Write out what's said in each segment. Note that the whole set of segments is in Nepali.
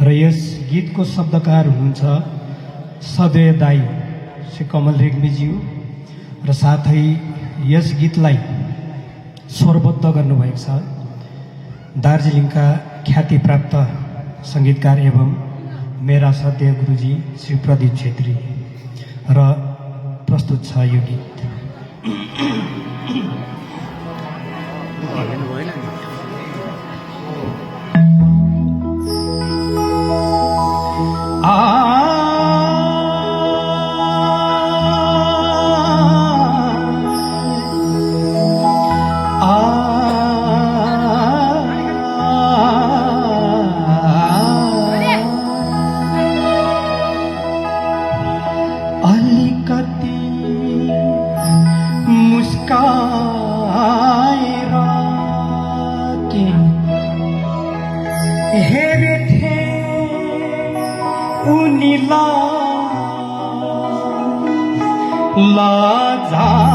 र यस गीतको शब्दकार हुनुहुन्छ सदय दाई श्री कमल रेग्मीज्यू र साथै यस गीतलाई स्वरबद्ध गर्नुभएको छ दार्जिलिङका ख्यातिप्राप्त सङ्गीतकार एवं मेरा सत्य गुरुजी श्री प्रदीप छेत्री र प्रस्तुत छ यो गीत। अलिकति मुस्काएर के हेरेथे उनीलाई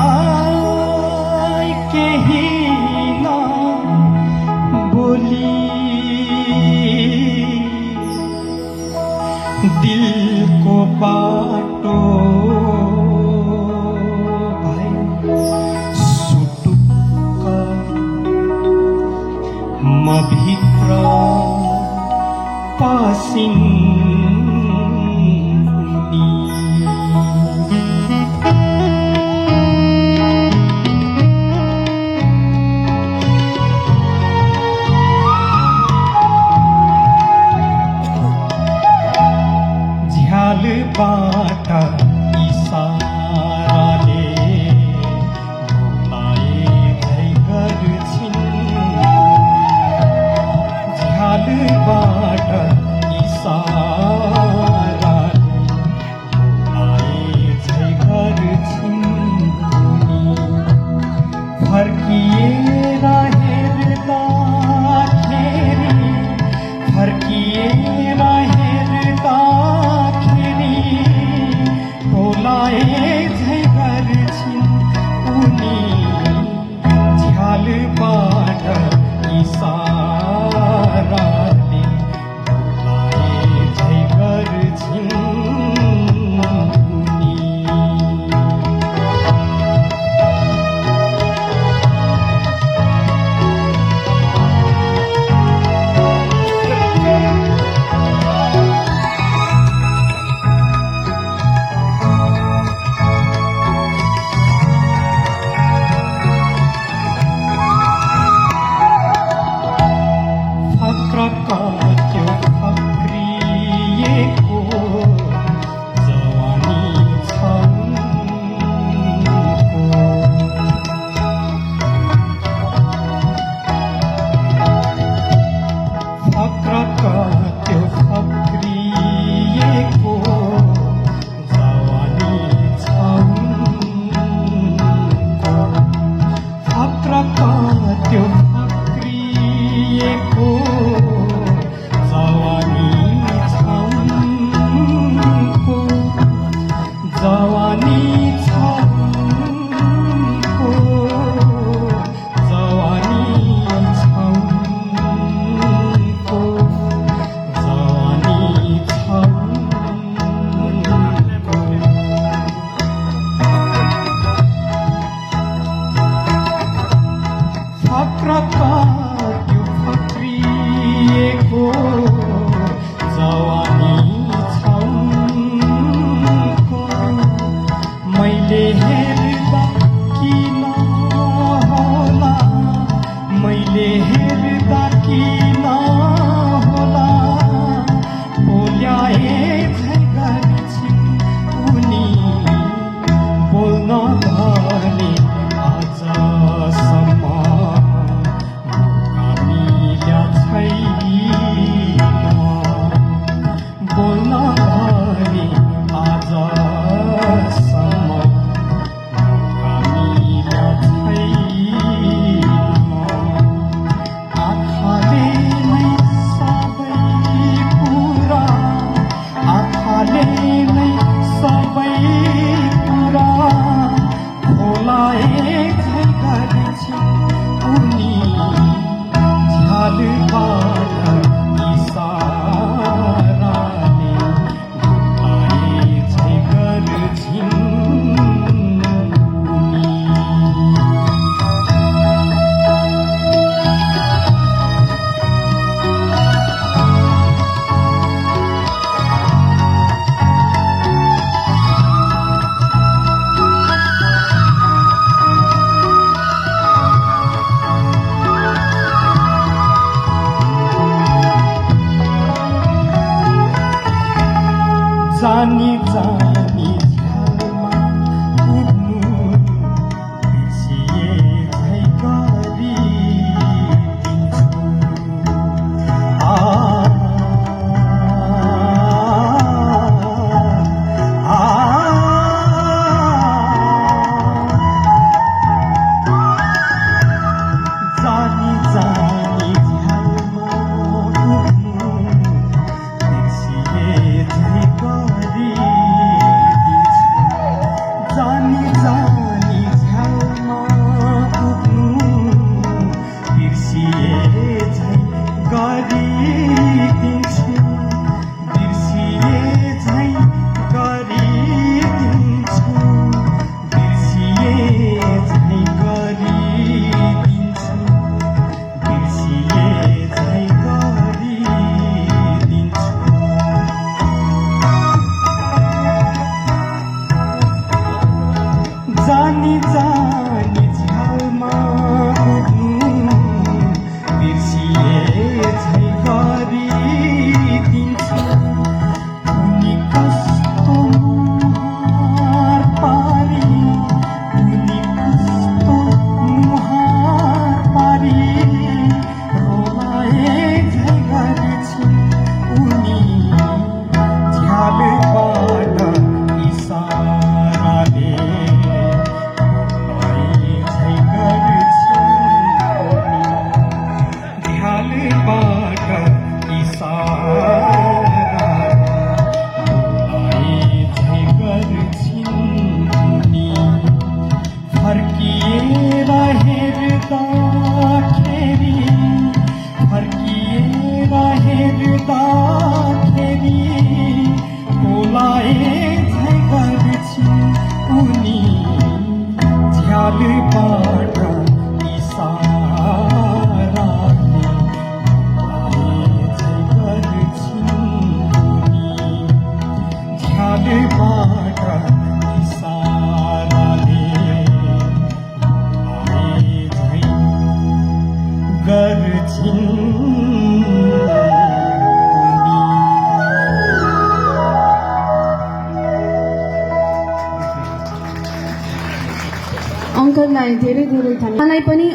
लजाई केही नबोली दिलको बाटो सुटुक्क म भित्र पसिनी झ्यालबाट इसाराले बोलाए झै गर्छिन् झ्यालबाट इसाराले बोलाए झै गर्छिन् फर्किएर हेर्दाखेरि फर्किएर हेर्दाखेरि टोलाए झै गर्छिन् उनी झ्यालबाट इसाराले टोलाए झै गर्छिन् उनी। त्यो फक्रिएको जवानी छ फक्रका त्यो फक्रिएको जवानी छ फक्रका त्यो फक्रिएको जानी जानी झ्यालमा उड्नु बिर्सिए झै गरिदिन्छु। आ जानी जानी झ्यालमा उड्नु बिर्सिए झै गरिदिन्छु। जानी जानी झ्यालमा उड्नु बिर्सिए झै गरिदिन्छु। बिर्सिए झै गरिदिन्छु। बिर्सिए झै गरिदिन्छु। बिर्सिए झै गरिदिन्छु। जानी जानी झ्यालमा उड्नु बिर्सिए झै गरिदिन्छु। उनी कस्तो मुहार पारी, उनी कस्तो मुहार पारी रोलाए झै गर्छु। उनी झ्यालबाट इसाराले रोलाए झै गर्छु। झ्यालबाट इसाराले रोलाए झै गर्छिन् उनी। फर्किएर हेर्दाखेरि, फर्किएर हेर्दाखेरि बोलाए झै गर्छिन् उनी। झ्यालबाट इसाराले बोलाए झै गर्छिन् उनी। झ्यालबाट इसाराले बोलाए झै गर्छिन् उनी। अङ्कललाई धेरै धेरै धन्यवाद। मलाई पनि